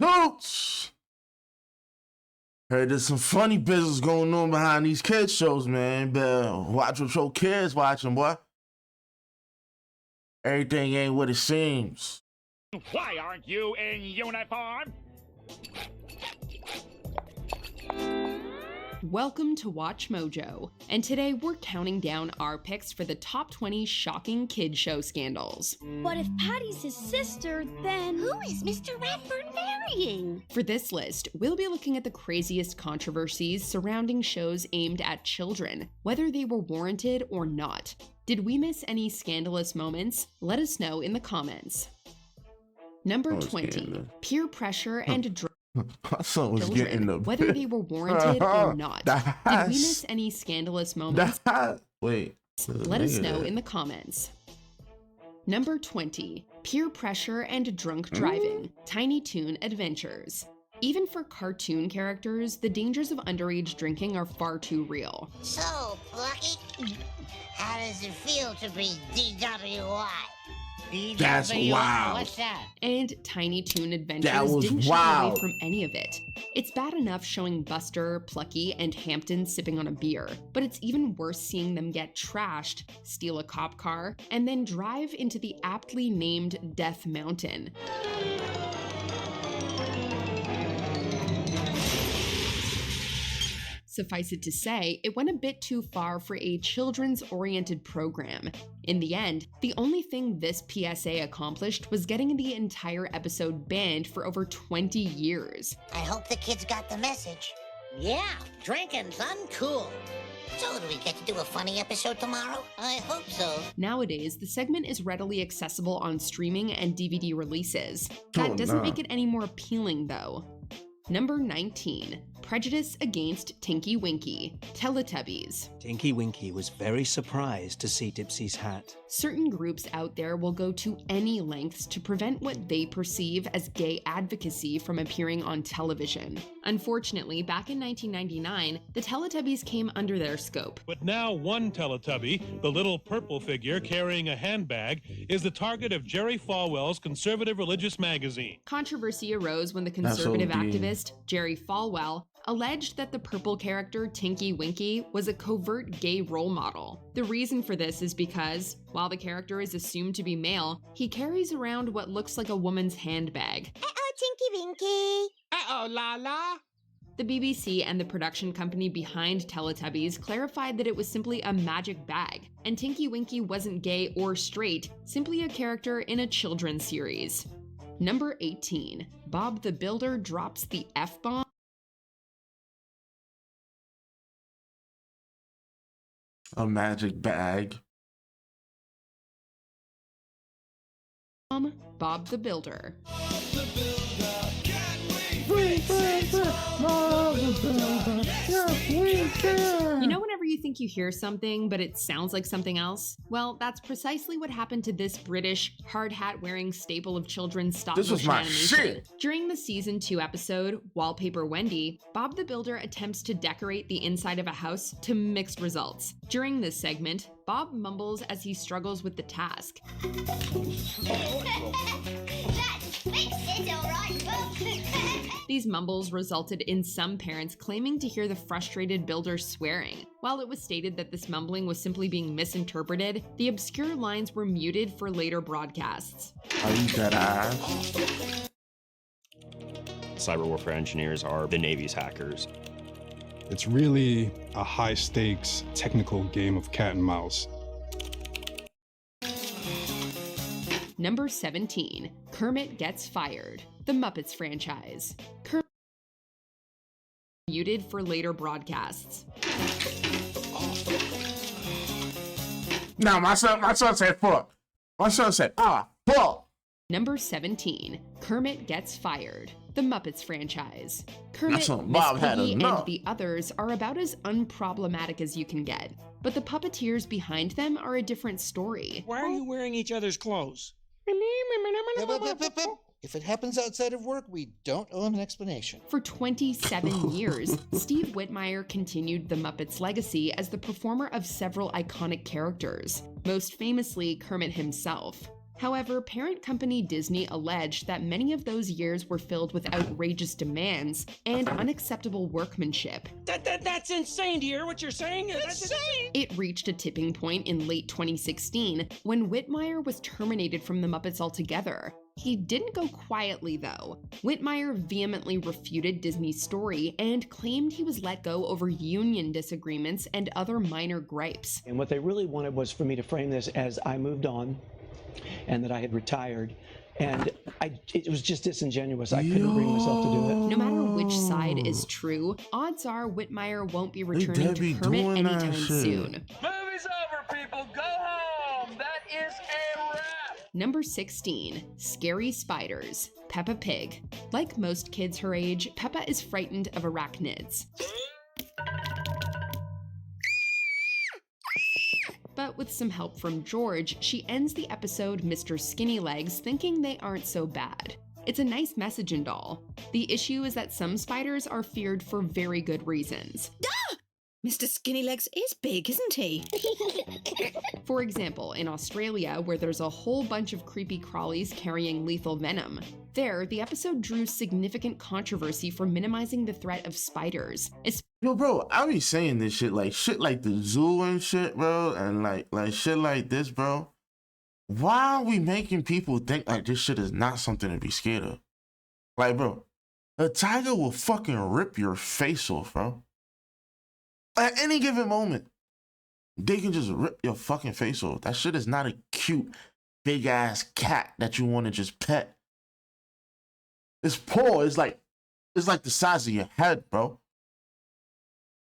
Scooch! Heard there's some funny business going on behind these kids shows, man. Better watch what your kids watching, boy. Everything ain't what it seems. Why aren't you in uniform? Welcome to Watch Mojo, and today we're counting down our picks for the top 20 shocking kid show scandals. But if Patty's his sister, then who is Mr. Radford marrying? For this list, we'll be looking at the craziest controversies surrounding shows aimed at children, whether they were warranted or not. Did we miss any scandalous moments? Let us know in the comments. Number 20, peer pressure and drug. My son was getting the whether they were warranted or not. Did we miss any scandalous moments? Wait. Let us know in the comments. Number 20, peer pressure and drunk driving. Tiny Toon Adventures. Even for cartoon characters, the dangers of underage drinking are far too real. So, Plucky, how does it feel to be DWI? That's wild. What's that? And Tiny Toon Adventures didn't shy away from any of it. It's bad enough showing Buster, Plucky, and Hampton sipping on a beer, but it's even worse seeing them get trashed, steal a cop car, and then drive into the aptly named Death Mountain. Suffice it to say, it went a bit too far for a children's-oriented program. In the end, the only thing this PSA accomplished was getting the entire episode banned for over 20 years. I hope the kids got the message. Yeah, drinking's uncool. So do we get to do a funny episode tomorrow? I hope so. Nowadays, the segment is readily accessible on streaming and DVD releases. That doesn't make it any more appealing, though. Number 19, prejudice against Tinky Winky, Teletubbies. Tinky Winky was very surprised to see Dipsy's hat. Certain groups out there will go to any lengths to prevent what they perceive as gay advocacy from appearing on television. Unfortunately, back in 1999, the Teletubbies came under their scope. But now one Teletubby, the little purple figure carrying a handbag, is the target of Jerry Falwell's conservative religious magazine. Controversy arose when the conservative activist, Jerry Falwell, alleged that the purple character Tinky Winky was a covert gay role model. The reason for this is because, while the character is assumed to be male, he carries around what looks like a woman's handbag. Uh-oh, Tinky Winky. Uh-oh, Lala. The BBC and the production company behind Teletubbies clarified that it was simply a magic bag, and Tinky Winky wasn't gay or straight, simply a character in a children's series. Number 18, Bob the Builder drops the F-bomb. A magic bag. Bob the Builder. You know whenever you think you hear something, but it sounds like something else? Well, that's precisely what happened to this British, hard hat wearing staple of children's stop motion animation. Shit. During the season 2 episode, Wallpaper Wendy, Bob the Builder attempts to decorate the inside of a house to mixed results. During this segment, Bob mumbles as he struggles with the task. These mumbles resulted in some parents claiming to hear the frustrated builder swearing. While it was stated that this mumbling was simply being misinterpreted, the obscure lines were muted for later broadcasts. Are you dead ass? Cyber warfare engineers are the Navy's hackers. It's really a high-stakes technical game of cat and mouse. Number 17, Kermit Gets Fired, the Muppets franchise. Kermit muted for later broadcasts. No, my son said fuck. My son said, fuck. Number 17, Kermit Gets Fired, the Muppets franchise. Kermit, Miss Bob had Piggy, enough. and the others are about as unproblematic as you can get. But the puppeteers behind them are a different story. Why are you wearing each other's clothes? If it happens outside of work, we don't owe him an explanation. For 27 years, Steve Whitmire continued the Muppets' legacy as the performer of several iconic characters, most famously Kermit himself. However, parent company Disney alleged that many of those years were filled with outrageous demands and unacceptable workmanship. That's insane to hear what you're saying. That's insane. It reached a tipping point in late 2016 when Whitmire was terminated from the Muppets altogether. He didn't go quietly, though. Whitmire vehemently refuted Disney's story and claimed he was let go over union disagreements and other minor gripes. And what they really wanted was for me to frame this as I moved on and that I had retired. And it was just disingenuous. I couldn't bring myself to do it. No matter which side is true, odds are Whitmire won't be returning to Kermit anytime soon. Movie's over, people. Go home. That is a wrap. Number 16, Scary Spiders, Peppa Pig. Like most kids her age, Peppa is frightened of arachnids. But with some help from George, she ends the episode Mr. Skinny Legs thinking they aren't so bad. It's a nice message and all. The issue is that some spiders are feared for very good reasons. Mr. Skinnylegs is big, isn't he? For example, in Australia, where there's a whole bunch of creepy crawlies carrying lethal venom. There, the episode drew significant controversy for minimizing the threat of spiders. Yo, bro, I be saying this shit like the zoo and shit, bro, and like shit like this, bro. Why are we making people think like this shit is not something to be scared of? Like, bro, a tiger will fucking rip your face off, bro. At any given moment, they can just rip your fucking face off. That shit is not a cute, big ass cat that you want to just pet. Its paw is like the size of your head, bro.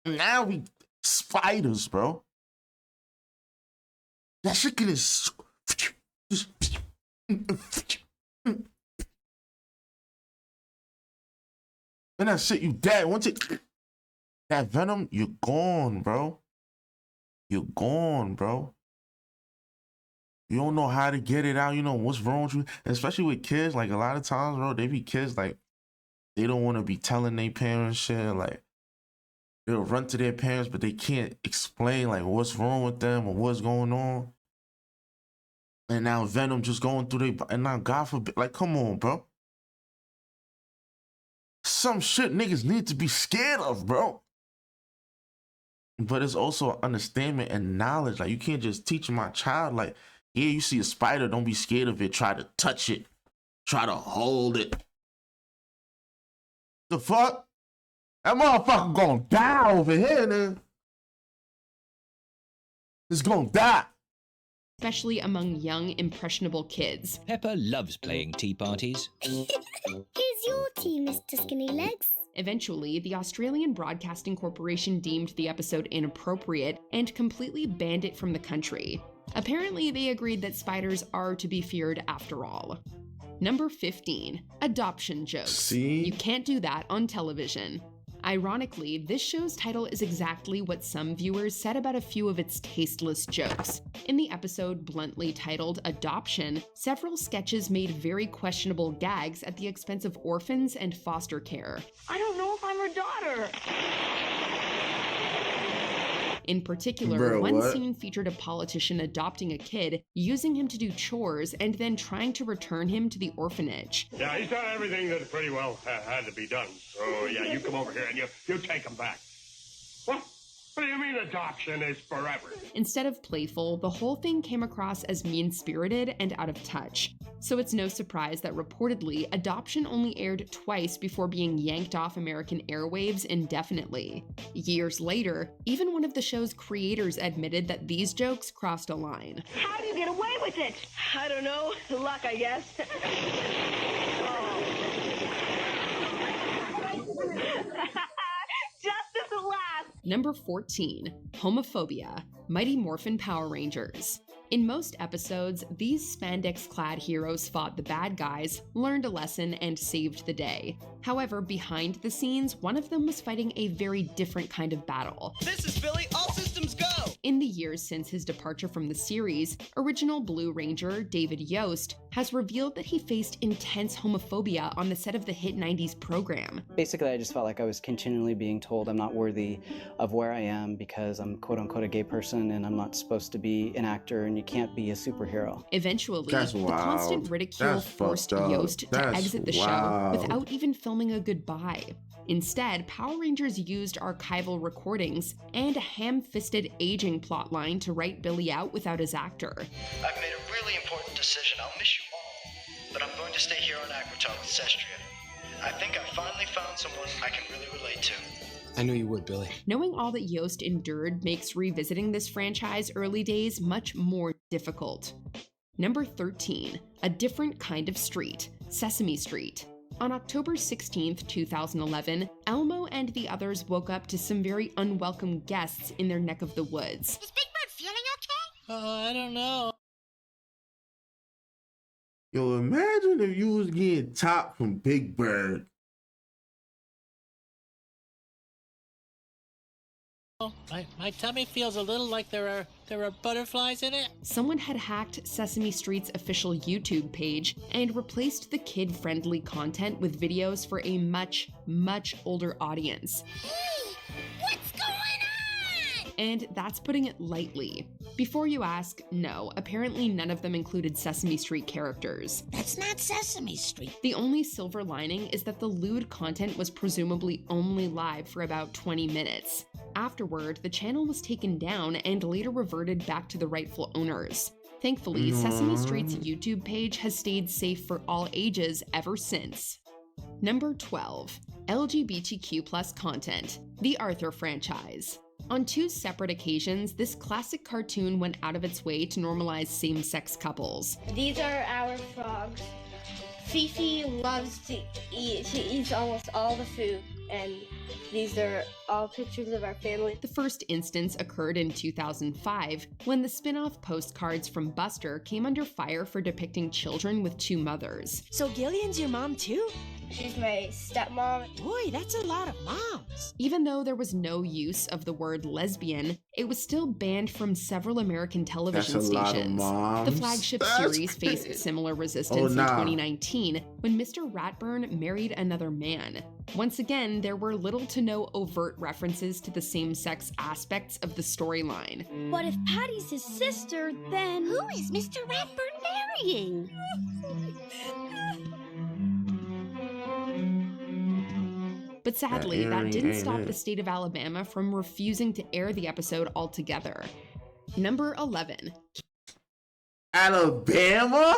Now we spiders, bro. That shit can just and that's it. You dead. Once it. That venom, you're gone, bro. You're gone, bro. You don't know how to get it out. You know what's wrong with you. Especially with kids, like a lot of times, bro, they be kids like they don't want to be telling their parents shit. Like they'll run to their parents, but they can't explain like what's wrong with them or what's going on. And now venom just going through their, and now God forbid, like come on, bro. Some shit niggas need to be scared of, bro. But it's also understanding and knowledge. Like, you can't just teach my child, like, yeah, you see a spider, don't be scared of it. Try to touch it. Try to hold it. The fuck? That motherfucker gonna die over here, man. It's gonna die. Especially among young, impressionable kids. Peppa loves playing tea parties. Here's your tea, Mr. Skinnylegs. Eventually, the Australian Broadcasting Corporation deemed the episode inappropriate and completely banned it from the country. Apparently, they agreed that spiders are to be feared after all. Number 15, adoption jokes. See? You can't do that on television. Ironically, this show's title is exactly what some viewers said about a few of its tasteless jokes. In the episode bluntly titled Adoption, several sketches made very questionable gags at the expense of orphans and foster care. I don't know if I'm her daughter. In particular, one scene featured a politician adopting a kid, using him to do chores, and then trying to return him to the orphanage. Yeah, he's done everything that pretty well had to be done. So, yeah, you come over here and you take him back. What? What do you mean adoption is forever? Instead of playful, the whole thing came across as mean-spirited and out of touch. So it's no surprise that reportedly, Adoption only aired twice before being yanked off American airwaves indefinitely. Years later, even one of the show's creators admitted that these jokes crossed a line. How do you get away with it? I don't know. Luck, I guess. Justice at last! Number 14, Homophobia, Mighty Morphin Power Rangers. In most episodes, these spandex-clad heroes fought the bad guys, learned a lesson, and saved the day. However, behind the scenes, one of them was fighting a very different kind of battle. This is Billy, all systems go! In the years since his departure from the series, original Blue Ranger David Yost has revealed that he faced intense homophobia on the set of the hit 90s program. Basically, I just felt like I was continually being told I'm not worthy of where I am because I'm quote-unquote a gay person and I'm not supposed to be an actor and you can't be a superhero. Eventually, That's the wild. constant ridicule That's forced fucked up. Yost to That's exit the show wild. without even filming a goodbye. Instead, Power Rangers used archival recordings and a ham-fisted aging plotline to write Billy out without his actor. I've made a really important decision. I'll miss you all, but I'm going to stay here on Aquatar with Cestria. I think I finally found someone I can really relate to. I knew you would, Billy. Knowing all that Yost endured makes revisiting this franchise early days much more difficult. Number 13, A Different Kind of Street, Sesame Street. On October 16th, 2011, Elmo and the others woke up to some very unwelcome guests in their neck of the woods. Is Big Bird feeling okay? I don't know. Yo, imagine if you was getting top from Big Bird. My tummy feels a little like there are butterflies in it. Someone had hacked Sesame Street's official YouTube page and replaced the kid-friendly content with videos for a much, much older audience. Hey, what's going on? And that's putting it lightly. Before you ask, no, apparently none of them included Sesame Street characters. That's not Sesame Street. The only silver lining is that the lewd content was presumably only live for about 20 minutes. Afterward, the channel was taken down and later reverted back to the rightful owners. Thankfully, Sesame Street's YouTube page has stayed safe for all ages ever since. Number 12, LGBTQ+ content, The Arthur Franchise. On two separate occasions, this classic cartoon went out of its way to normalize same-sex couples. These are our frogs. Fifi loves to eat. She eats almost all the food, and these are all pictures of our family. The first instance occurred in 2005, when the spin-off postcards from Buster came under fire for depicting children with two mothers. So Gillian's your mom too? She's my stepmom. Boy, that's a lot of moms. Even though there was no use of the word lesbian, it was still banned from several American television That's a lot of stations. moms. The flagship That's series crazy. faced similar resistance in 2019 when Mr. Ratburn married another man. Once again, there were little to no overt references to the same-sex aspects of the storyline. But if Patty's his sister, then Who is Mr. Ratburn marrying? But sadly, That that earring didn't ain't stop it. the state of Alabama from refusing to air the episode altogether. Number 11, Alabama?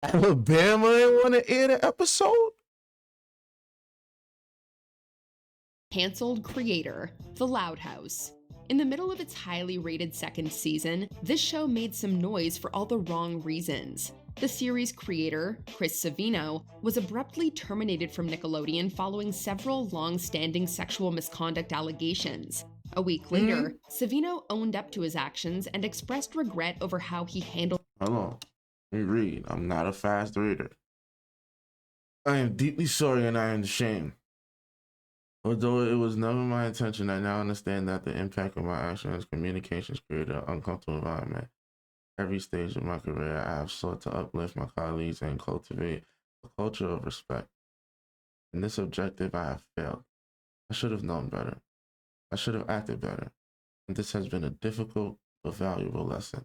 Alabama didn't want to air the episode? Canceled creator, The Loud House. In the middle of its highly rated second season, this show made some noise for all the wrong reasons. The series creator, Chris Savino, was abruptly terminated from Nickelodeon following several long-standing sexual misconduct allegations. A week later, Savino owned up to his actions and expressed regret over how he handled. Hold on. Let me read. I'm not a fast reader. I am deeply sorry and I am ashamed. Although it was never my intention, I now understand that the impact of my actions and communications created an uncomfortable environment. Every stage of my career, I have sought to uplift my colleagues and cultivate a culture of respect. In this objective, I have failed. I should have known better. I should have acted better. And this has been a difficult but valuable lesson.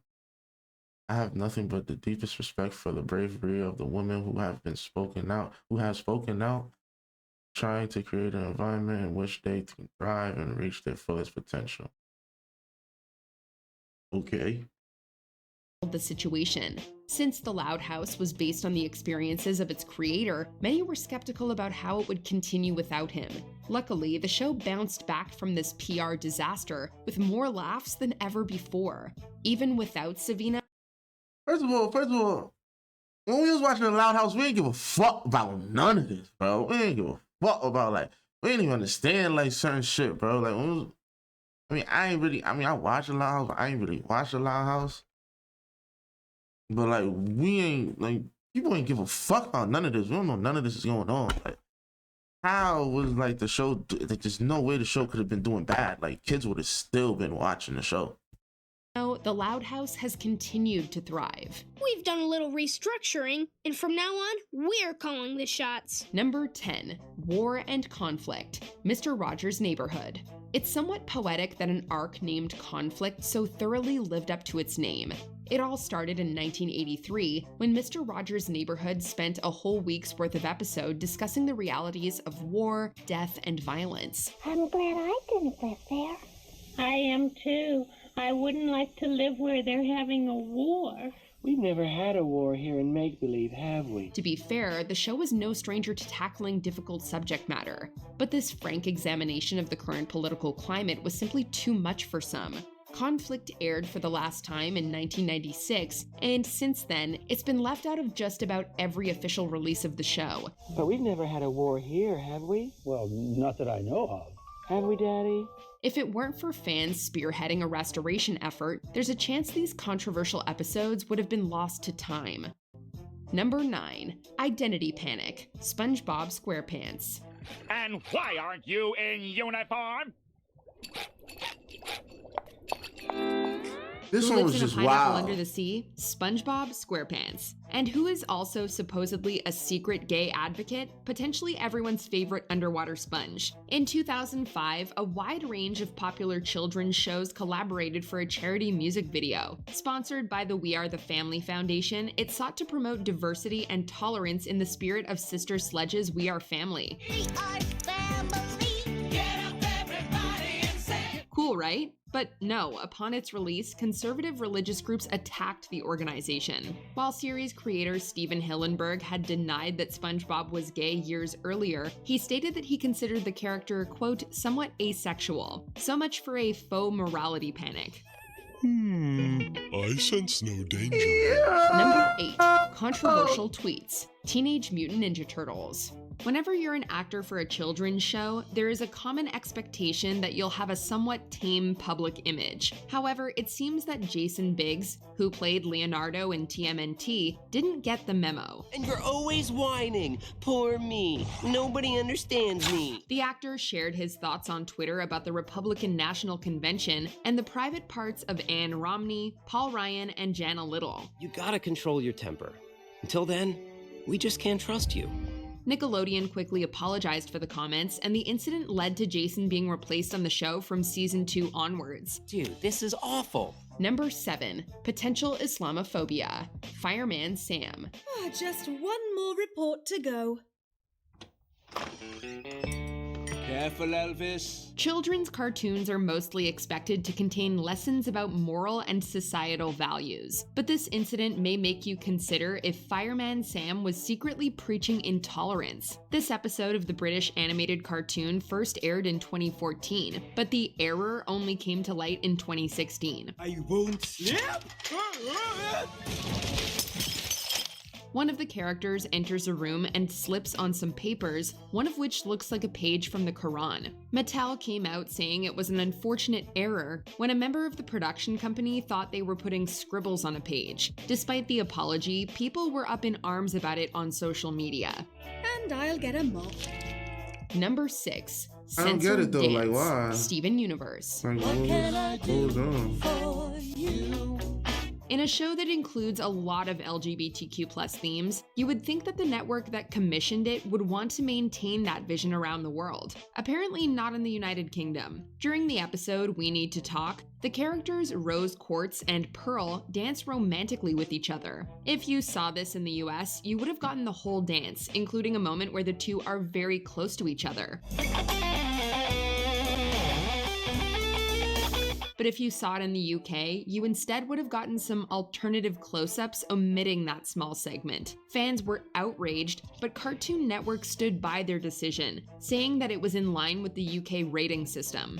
I have nothing but the deepest respect for the bravery of the women who have spoken out, trying to create an environment in which they can thrive and reach their fullest potential. Okay. the situation. Since The Loud House was based on the experiences of its creator, many were skeptical about how it would continue without him. Luckily, the show bounced back from this PR disaster with more laughs than ever before. Even without Savino. First of all, when we was watching The Loud House, we didn't give a fuck about none of this, bro. We didn't give a fuck about, we didn't even understand, certain shit, bro. I watched The Loud House, but I ain't really watched The Loud House. But, we ain't, people ain't give a fuck about none of this. We don't know none of this is going on. how was like the show? Like, there's no way the show could have been doing bad. Like kids would have still been watching the show. Now, the Loud House has continued to thrive. We've done a little restructuring, and from now on, we're calling the shots. Number 10, War and Conflict, Mr. Rogers' Neighborhood. It's somewhat poetic that an arc named Conflict so thoroughly lived up to its name. It all started in 1983 when Mr. Rogers' Neighborhood spent a whole week's worth of episode discussing the realities of war, death, and violence. I'm glad I didn't live there. I am too. I wouldn't like to live where they're having a war. We've never had a war here in Make-Believe, have we? To be fair, the show was no stranger to tackling difficult subject matter, but this frank examination of the current political climate was simply too much for some. Conflict aired for the last time in 1996, and since then, it's been left out of just about every official release of the show. But we've never had a war here, have we? Well, not that I know of. Have we, Daddy? If it weren't for fans spearheading a restoration effort, there's a chance these controversial episodes would have been lost to time. Number 9, Identity Panic, SpongeBob SquarePants. And why aren't you in uniform? This Who one lives was in a just pineapple wild. under the sea? SpongeBob SquarePants. And who is also supposedly a secret gay advocate? Potentially everyone's favorite underwater sponge. In 2005, a wide range of popular children's shows collaborated for a charity music video. Sponsored by the We Are the Family Foundation, it sought to promote diversity and tolerance in the spirit of Sister Sledge's We Are Family. We are family. Get up, everybody, and say. Cool, right? But no, upon its release, conservative religious groups attacked the organization. While series creator Steven Hillenburg had denied that SpongeBob was gay years earlier, he stated that he considered the character, quote, somewhat asexual. So much for a faux morality panic. I sense no danger. Number 8, controversial tweets. Teenage Mutant Ninja Turtles. Whenever you're an actor for a children's show, there is a common expectation that you'll have a somewhat tame public image. However, it seems that Jason Biggs, who played Leonardo in TMNT, didn't get the memo. And you're always whining. Poor me. Nobody understands me. The actor shared his thoughts on Twitter about the Republican National Convention and the private parts of Ann Romney, Paul Ryan, and Jana Little. You gotta control your temper. Until then, we just can't trust you. Nickelodeon quickly apologized for the comments, and the incident led to Jason being replaced on the show from season 2 onwards. Dude, this is awful. Number 7, potential Islamophobia. Fireman Sam. Just one more report to go. Careful, Elvis. Children's cartoons are mostly expected to contain lessons about moral and societal values, but this incident may make you consider if Fireman Sam was secretly preaching intolerance. This episode of the British animated cartoon first aired in 2014, but the error only came to light in 2016. I won't slip. One of the characters enters a room and slips on some papers, one of which looks like a page from the Quran. Mattel came out saying it was an unfortunate error when a member of the production company thought they were putting scribbles on a page. Despite the apology, people were up in arms about it on social media. And I'll get a mop. Number 6. I don't get it though, Dance, like why? Steven Universe. Like, what was on? For you. In a show that includes a lot of LGBTQ+ themes, you would think that the network that commissioned it would want to maintain that vision around the world. Apparently not in the United Kingdom. During the episode We Need to Talk, the characters Rose Quartz and Pearl dance romantically with each other. If you saw this in the US, you would have gotten the whole dance, including a moment where the two are very close to each other. But if you saw it in the UK, you instead would have gotten some alternative close-ups omitting that small segment. Fans were outraged, but Cartoon Network stood by their decision, saying that it was in line with the UK rating system.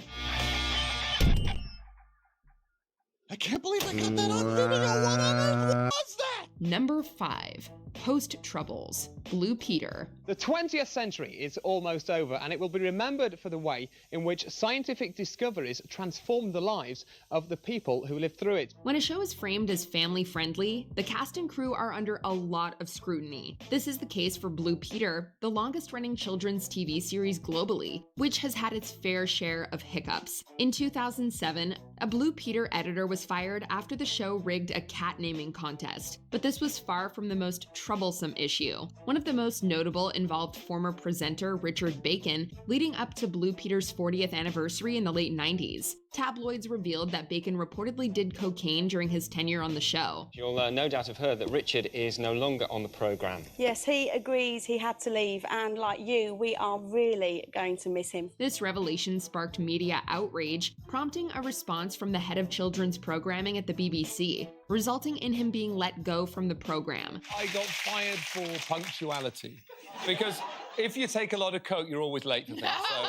I can't believe I got that on video. What on earth was that? Number 5, Post Troubles, Blue Peter. The 20th century is almost over, and it will be remembered for the way in which scientific discoveries transformed the lives of the people who lived through it. When a show is framed as family-friendly, the cast and crew are under a lot of scrutiny. This is the case for Blue Peter, the longest-running children's TV series globally, which has had its fair share of hiccups. In 2007, a Blue Peter editor was fired after the show rigged a cat naming contest, but this was far from the most troublesome issue. One of the most notable involved former presenter Richard Bacon, leading up to Blue Peter's 40th anniversary in the late 90s. Tabloids revealed that Bacon reportedly did cocaine during his tenure on the show. You'll no doubt have heard that Richard is no longer on the programme. Yes, he agrees he had to leave, and like you, we are really going to miss him. This revelation sparked media outrage, prompting a response from the head of children's programming at the BBC, resulting in him being let go from the programme. I got fired for punctuality, because if you take a lot of coke, you're always late for things. So.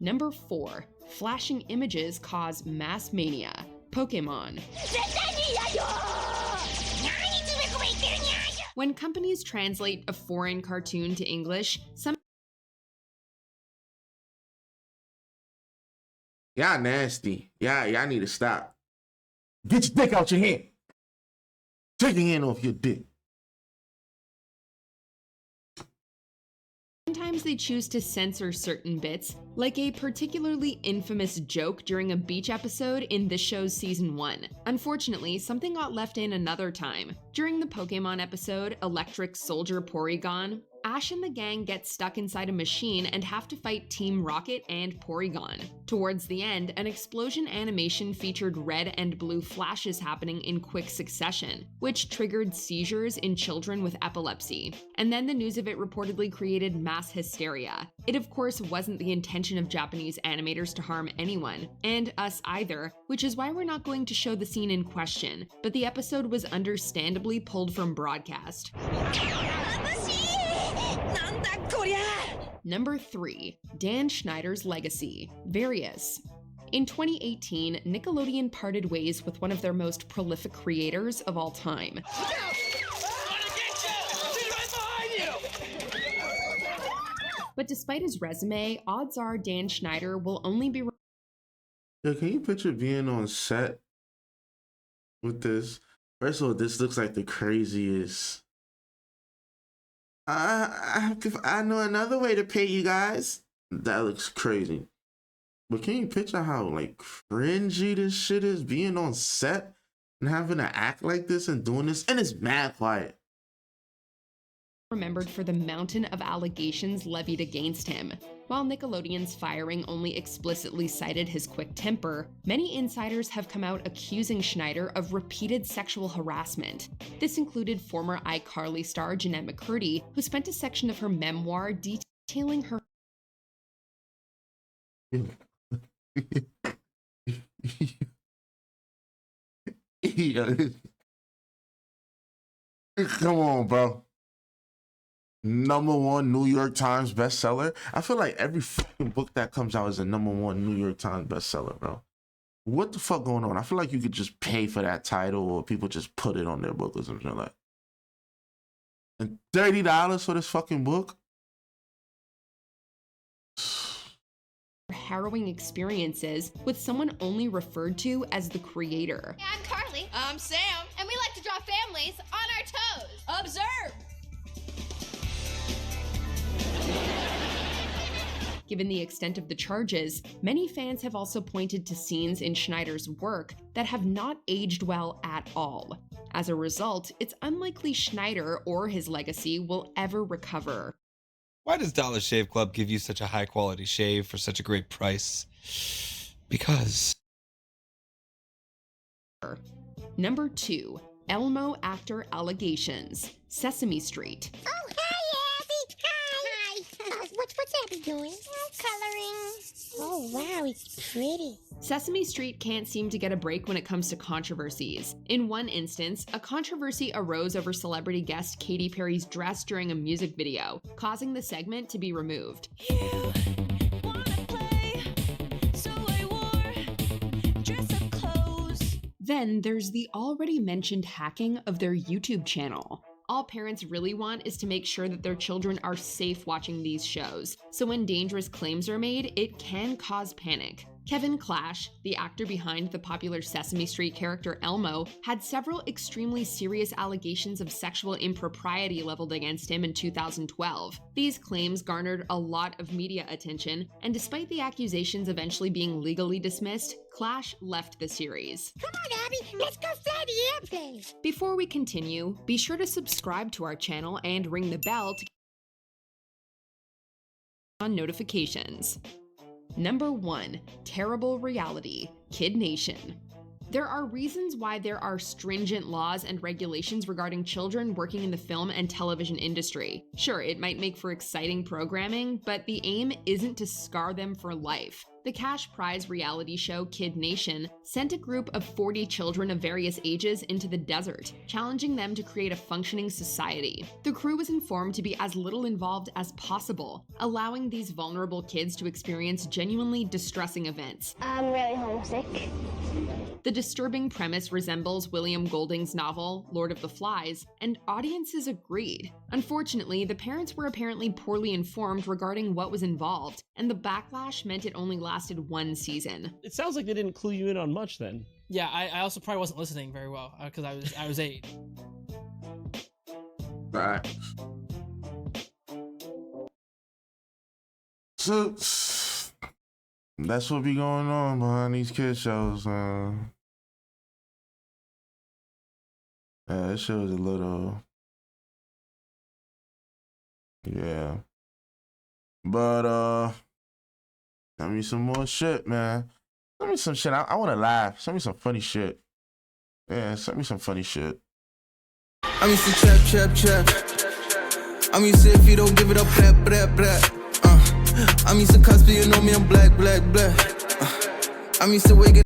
Number 4. Flashing images cause mass mania. Pokémon. When companies translate a foreign cartoon to English, some Y'all nasty. Y'all need to stop. Get your dick out your hand. Take your hand off your dick. Sometimes they choose to censor certain bits, like a particularly infamous joke during a beach episode in this show's season 1. Unfortunately, something got left in another time. During the Pokemon episode, Electric Soldier Porygon, Ash and the gang get stuck inside a machine and have to fight Team Rocket and Porygon. Towards the end, an explosion animation featured red and blue flashes happening in quick succession, which triggered seizures in children with epilepsy. And then the news of it reportedly created mass hysteria. It of course wasn't the intention of Japanese animators to harm anyone, and us either, which is why we're not going to show the scene in question, but the episode was understandably pulled from broadcast. Number 3. Dan Schneider's legacy. Various. In 2018, Nickelodeon parted ways with one of their most prolific creators of all time. But despite his resume, odds are Dan Schneider will only be... Yo, can you picture being on set with this? First of all, this looks like the craziest. I know another way to pay you guys. That looks crazy. But can you picture how like cringy this shit is, being on set and having to act like this and doing this, and it's mad quiet. Remembered for the mountain of allegations levied against him. While Nickelodeon's firing only explicitly cited his quick temper, many insiders have come out accusing Schneider of repeated sexual harassment. This included former iCarly star Jeanette McCurdy, who spent a section of her memoir detailing her Come on, bro. #1 New York Times bestseller. I feel like every fucking book that comes out is a #1 New York Times bestseller, bro. What the fuck going on? I feel like you could just pay for that title, or people just put it on their book or something like that. And $30 for this fucking book? harrowing experiences with someone only referred to as the creator. I'm Carly. I'm Sam. And we like to draw families on our toes. Observe! Given the extent of the charges, many fans have also pointed to scenes in Schneider's work that have not aged well at all. As a result, it's unlikely Schneider or his legacy will ever recover. Why does Dollar Shave Club give you such a high quality shave for such a great price? Because. Number 2. Elmo actor allegations. Sesame Street. Oh, hi, Abby. Hi. What's Abby doing? Coloring. Oh, wow, it's pretty. Sesame Street can't seem to get a break when it comes to controversies. In one instance, a controversy arose over celebrity guest Katy Perry's dress during a music video, causing the segment to be removed. Then there's the already mentioned hacking of their YouTube channel. All parents really want is to make sure that their children are safe watching these shows, so when dangerous claims are made, it can cause panic. Kevin Clash, the actor behind the popular Sesame Street character Elmo, had several extremely serious allegations of sexual impropriety leveled against him in 2012. These claims garnered a lot of media attention, and despite the accusations eventually being legally dismissed, Clash left the series. Come on, Abby, let's go fly the airplanes. Before we continue, be sure to subscribe to our channel and ring the bell to get on notifications. Number 1. Terrible reality, Kid Nation. There are reasons why there are stringent laws and regulations regarding children working in the film and television industry. Sure, it might make for exciting programming, but the aim isn't to scar them for life. The cash prize reality show Kid Nation sent a group of 40 children of various ages into the desert, challenging them to create a functioning society. The crew was informed to be as little involved as possible, allowing these vulnerable kids to experience genuinely distressing events. I'm really homesick. The disturbing premise resembles William Golding's novel, Lord of the Flies, and audiences agreed. Unfortunately, the parents were apparently poorly informed regarding what was involved, and the backlash meant it only lasted 1 season. It sounds like they didn't clue you in on much then. Yeah, I also probably wasn't listening very well because I was 8. Right. So that's what be going on behind these kid shows, man. Yeah, this show is a little, yeah. But send me some more shit, man. Send me some shit. I want to laugh. Send me some funny shit. Yeah, send me some funny shit. I'm used to trap. I'm used to if you don't give it up, black. I'm used to cuss, but you know me, I'm black. I'm used to waking